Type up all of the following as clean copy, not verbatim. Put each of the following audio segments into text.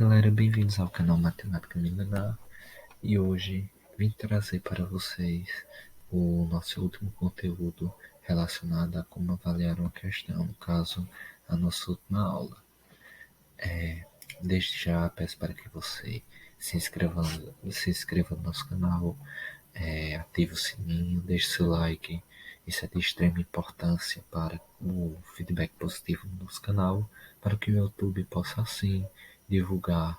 galera, bem-vindos ao canal Matemática Milenar e hoje vim trazer para vocês o nosso último conteúdo relacionado a como avaliar uma questão, no caso, a nossa última aula. Desde já peço para que você se inscreva no nosso canal, ative o sininho, deixe seu like. Isso é de extrema importância para o feedback positivo no nosso canal, para que o YouTube possa assim divulgar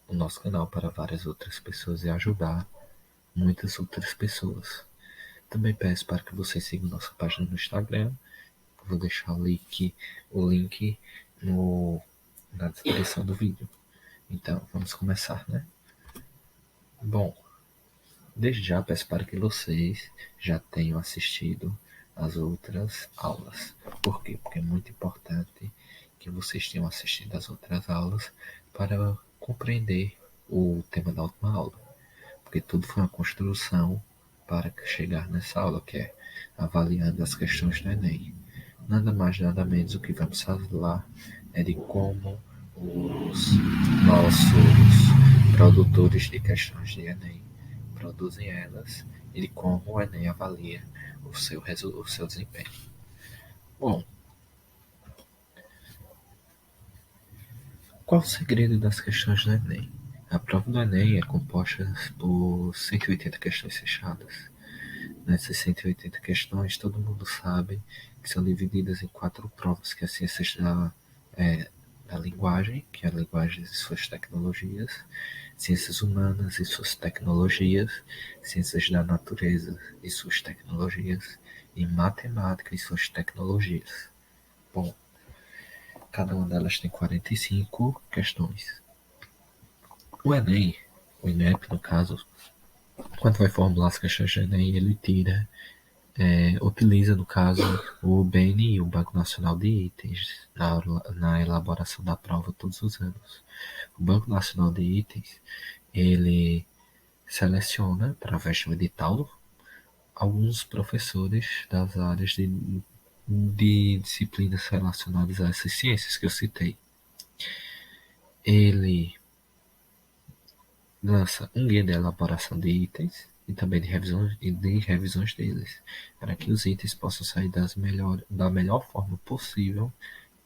o nosso canal para várias outras pessoas e ajudar muitas outras pessoas. Também peço para que você siga nossa página no Instagram. Vou deixar o link na descrição do vídeo. Então, vamos começar, né? Bom, desde já peço para que vocês já tenham assistido as outras aulas. Por quê? Porque é muito importante que vocês tenham assistido as outras aulas para compreender o tema da última aula. Porque tudo foi uma construção para chegar nessa aula, que é avaliando as questões do Enem. Nada mais, nada menos o que vamos falar é de como os nossos produtores de questões de Enem produzem elas e de como o Enem avalia o seu desempenho. Bom, qual o segredo das questões do Enem? A prova do Enem é composta por 180 questões fechadas. Nessas 180 questões, todo mundo sabe que são divididas em 4 provas, que é a ciências da linguagem, que é a linguagem e suas tecnologias, ciências humanas e suas tecnologias, ciências da natureza e suas tecnologias, e matemática e suas tecnologias. Bom, cada uma delas tem 45 questões. O Enem, o INEP no caso, quando vai formular as questões do Enem, ele utiliza, no caso, o BNI, o Banco Nacional de Itens, na elaboração da prova todos os anos. O Banco Nacional de Itens, ele seleciona, através de um edital, alguns professores das áreas de disciplinas relacionadas a essas ciências que eu citei. Ele lança um guia de elaboração de itens e também de revisões deles, para que os itens possam sair da melhor forma possível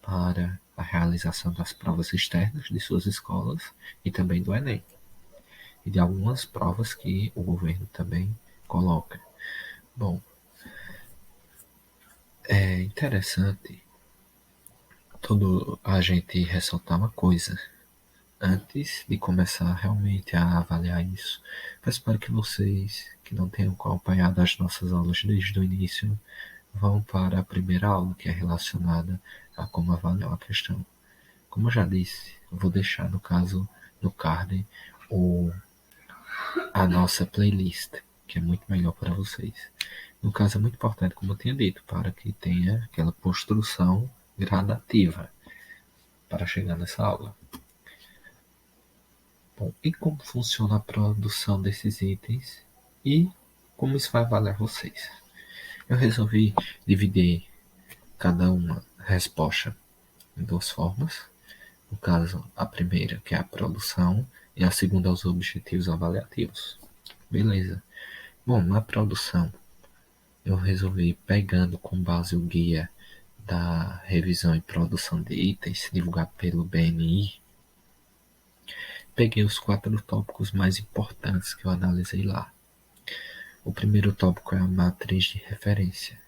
para a realização das provas externas de suas escolas e também do Enem, e de algumas provas que o governo também coloca. Bom, é interessante a gente ressaltar uma coisa antes de começar realmente a avaliar isso. Mas espero que vocês que não tenham acompanhado as nossas aulas desde o início vão para a primeira aula, que é relacionada a como avaliar uma questão. Como eu já disse, eu vou deixar no card a nossa playlist, que é muito melhor para vocês. No caso, é muito importante, como eu tinha dito, para que tenha aquela construção gradativa para chegar nessa aula. Bom, e como funciona a produção desses itens e como isso vai avaliar vocês? Eu resolvi dividir cada uma resposta em 2 formas. No caso, a primeira, que é a produção, e a segunda, os objetivos avaliativos. Beleza. Bom, na produção, eu resolvi, pegando com base o guia da revisão e produção de itens, divulgado pelo BNI, peguei os 4 tópicos mais importantes que eu analisei lá. O primeiro tópico é a matriz de referência.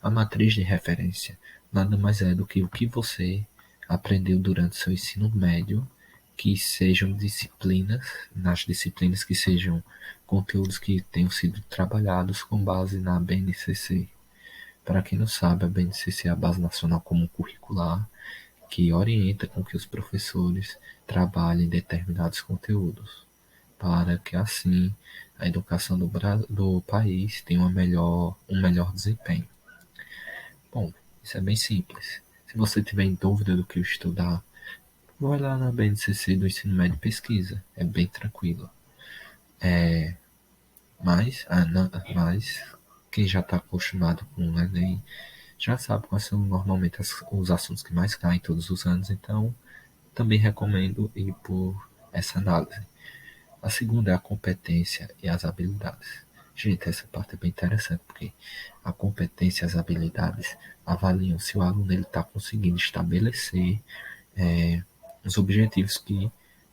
A matriz de referência nada mais é do que o que você aprendeu durante seu ensino médio, que sejam nas disciplinas que sejam conteúdos que tenham sido trabalhados com base na BNCC. Para quem não sabe, a BNCC é a Base Nacional Comum Curricular, que orienta com que os professores trabalhem determinados conteúdos, para que assim a educação do país tenha um melhor desempenho. Bom, isso é bem simples. Se você tiver em dúvida do que estudar, vai lá na BNCC do Ensino Médio e pesquisa. É bem tranquilo. Mas quem já está acostumado com o Enem já sabe quais são normalmente os assuntos que mais caem todos os anos, então também recomendo ir por essa análise. A segunda é a competência e as habilidades. Gente, essa parte é bem interessante, porque a competência e as habilidades avaliam se o aluno está conseguindo estabelecer é, os objetivos que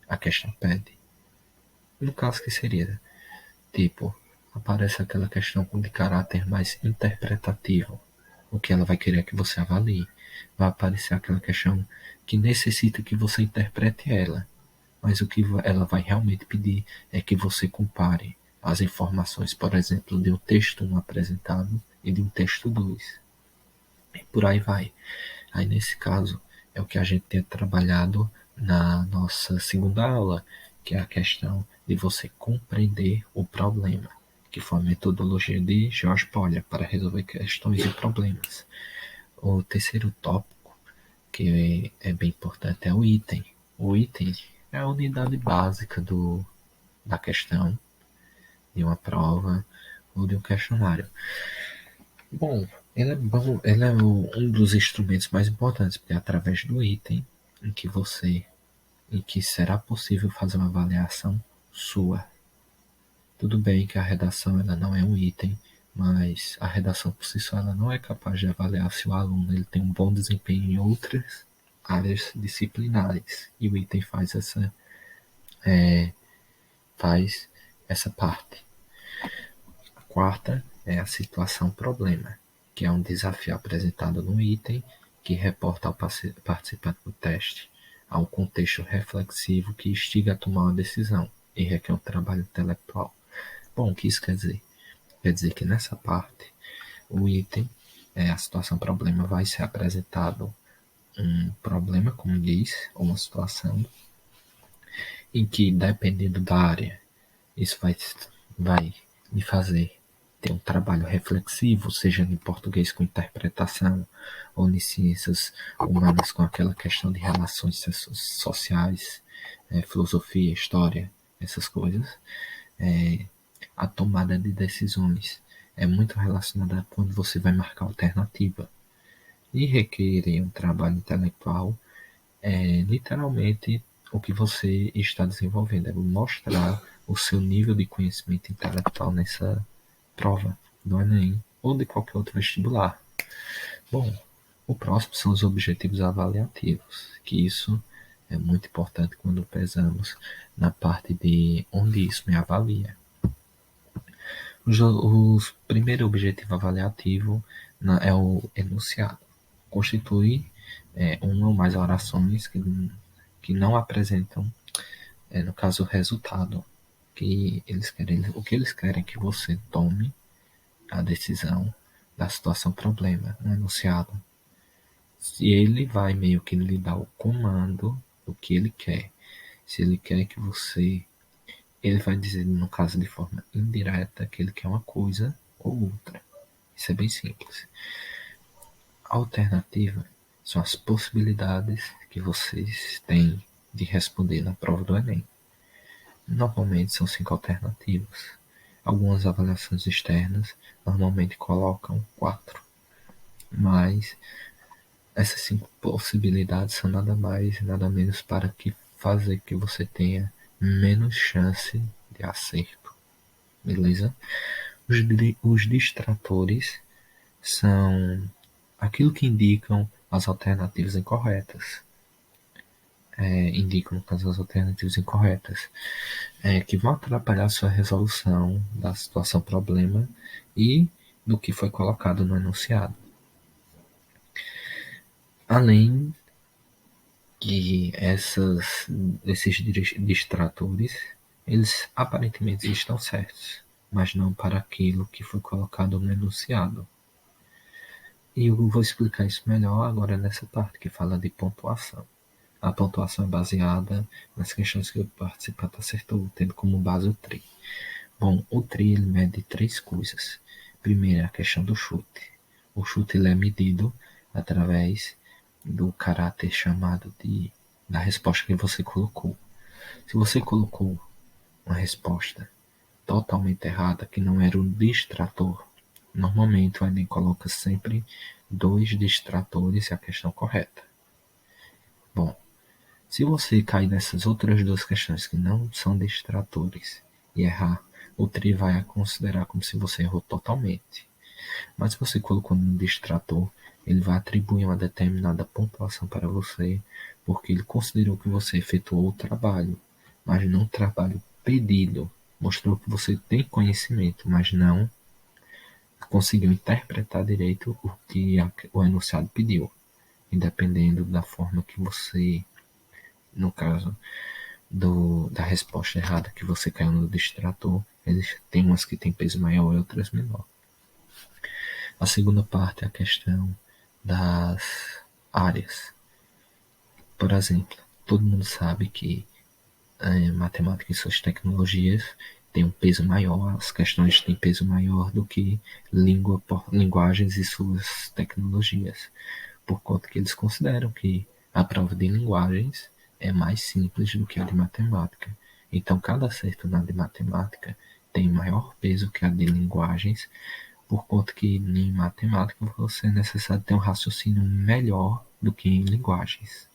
a questão pede. No caso que seria, tipo, aparece aquela questão de caráter mais interpretativo, o que ela vai querer que você avalie. Vai aparecer aquela questão que necessita que você interprete ela, mas o que ela vai realmente pedir é que você compare as informações, por exemplo, de um texto 1 apresentado e de um texto 2. E por aí vai. Aí, nesse caso, é o que a gente tem trabalhado na nossa segunda aula, que é a questão de você compreender o problema, que foi a metodologia de George Polya para resolver questões e problemas. O terceiro tópico, que é bem importante, é o item. O item é a unidade básica da questão, de uma prova ou de um questionário. Bom, ele é um dos instrumentos mais importantes, porque é através do item em que você, em que será possível fazer uma avaliação sua. Tudo bem que a redação ela não é um item, mas a redação por si só ela não é capaz de avaliar se o aluno ele tem um bom desempenho em outras áreas disciplinares. E o item faz essa parte. A quarta é a situação problema, que é um desafio apresentado no item que reporta ao participante do teste a um contexto reflexivo que instiga a tomar uma decisão e requer um trabalho intelectual. Bom, o que isso quer dizer? Quer dizer que nessa parte, o item, a situação problema, vai ser apresentado um problema, como diz, ou uma situação, em que, dependendo da área, isso vai me fazer ter um trabalho reflexivo, seja em português com interpretação, ou em ciências humanas com aquela questão de relações sociais, filosofia, história, essas coisas. A tomada de decisões é muito relacionada a quando você vai marcar alternativa. E requerer um trabalho intelectual é literalmente o que você está desenvolvendo, é mostrar o seu nível de conhecimento intelectual nessa prova do Enem ou de qualquer outro vestibular. Bom, o próximo são os objetivos avaliativos, que isso é muito importante quando pesamos na parte de onde isso me avalia. O primeiro objetivo avaliativo é o enunciado. Constitui uma ou mais orações que não apresentam, no caso, o resultado que eles querem, o que eles querem que você tome a decisão da situação problema, no enunciado. Se ele vai meio que lhe dar o comando do que ele quer. Se ele quer que você, ele vai dizer, no caso de forma indireta, que ele quer uma coisa ou outra. Isso é bem simples. A alternativa são as possibilidades que vocês têm de responder na prova do Enem. Normalmente são 5 alternativas. Algumas avaliações externas normalmente colocam 4. Mas essas 5 possibilidades são nada mais, nada menos para que fazer que você tenha menos chance de acerto. Beleza? Os distratores são aquilo que indicam as alternativas incorretas. Indicam, no caso, as alternativas incorretas, que vão atrapalhar a sua resolução da situação problema e do que foi colocado no enunciado. Além que esses distratores, eles aparentemente estão certos, mas não para aquilo que foi colocado no enunciado. E eu vou explicar isso melhor agora nessa parte que fala de pontuação. A pontuação é baseada nas questões que o participante acertou, tendo como base o TRI. Bom, o TRI ele mede 3 coisas. Primeiro, a questão do chute. O chute ele é medido através do caráter chamado da resposta que você colocou. Se você colocou uma resposta totalmente errada, que não era um distrator, normalmente o Enem coloca sempre 2 distratores e a questão correta. Bom, Se você cair nessas outras duas questões que não são distratores e errar, o TRI vai considerar como se você errou totalmente. Mas se você colocou no distrator, ele vai atribuir uma determinada pontuação para você, porque ele considerou que você efetuou o trabalho, mas não o trabalho pedido. Mostrou que você tem conhecimento, mas não conseguiu interpretar direito o que o enunciado pediu. E dependendo da forma que você, no caso da resposta errada que você caiu no distrator, eles têm umas que têm peso maior e outras menor. A segunda parte é a questão das áreas. Por exemplo, todo mundo sabe que matemática e suas tecnologias têm um peso maior, as questões têm peso maior do que linguagens e suas tecnologias, por conta que eles consideram que a prova de linguagens é mais simples do que a de matemática. Então, cada acerto na de matemática tem maior peso que a de linguagens, por conta que em matemática você é necessário ter um raciocínio melhor do que em linguagens.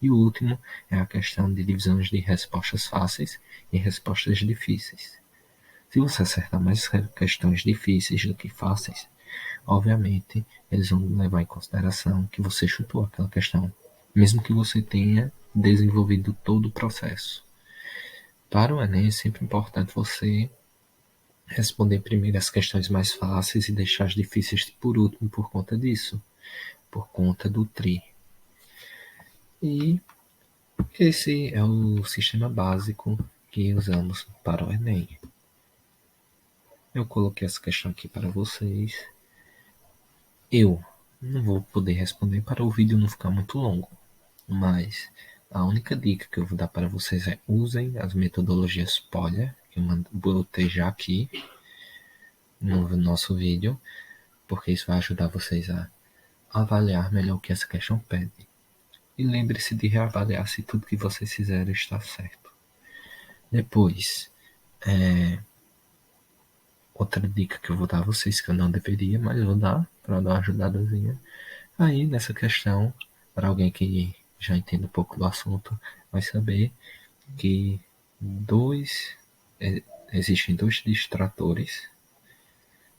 E o último é a questão de divisões de respostas fáceis e respostas difíceis. Se você acertar mais questões difíceis do que fáceis, obviamente eles vão levar em consideração que você chutou aquela questão, mesmo que você tenha desenvolvido todo o processo. Para o Enem é sempre importante você responder primeiro as questões mais fáceis e deixar as difíceis por último por conta disso, por conta do TRI. E esse é o sistema básico que usamos para o Enem. Eu coloquei essa questão aqui para vocês. Eu não vou poder responder para o vídeo não ficar muito longo, mas a única dica que eu vou dar para vocês é usem as metodologias spoiler, que eu botei já aqui no nosso vídeo, porque isso vai ajudar vocês a avaliar melhor o que essa questão pede. E lembre-se de reavaliar se tudo que vocês fizeram está certo. Depois, outra dica que eu vou dar a vocês, que eu não deveria, mas eu vou dar, para dar uma ajudadazinha. Aí, nessa questão, para alguém que já entende um pouco do assunto, vai saber que existem dois distratores,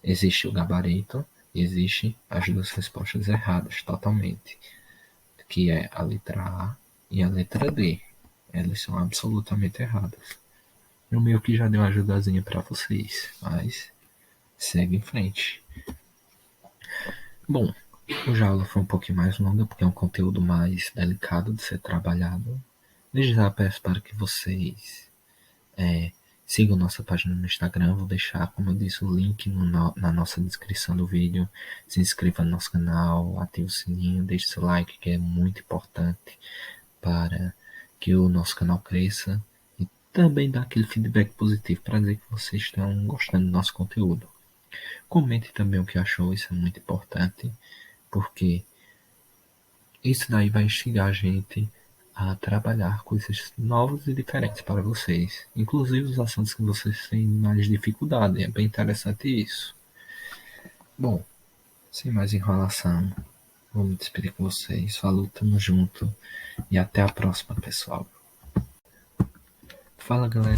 existe o gabarito e existe as duas respostas erradas, totalmente, que é a letra A e a letra D. Elas são absolutamente erradas. Eu meio que já dei uma ajudazinha para vocês, mas segue em frente. Bom, hoje a aula foi um pouquinho mais longa, porque é um conteúdo mais delicado de ser trabalhado. Desde já peço para que vocês sigam nossa página no Instagram. Vou deixar, como eu disse, o link na nossa descrição do vídeo. Se inscreva no nosso canal, ative o sininho, deixe seu like, que é muito importante para que o nosso canal cresça. E também dá aquele feedback positivo para dizer que vocês estão gostando do nosso conteúdo. Comente também o que achou, isso é muito importante, porque isso daí vai instigar a gente a trabalhar coisas novas e diferentes para vocês, inclusive os assuntos que vocês têm mais dificuldade. É bem interessante isso. Bom, sem mais enrolação, vou me despedir com vocês. Falou, tamo junto e até a próxima, pessoal. Fala, galera.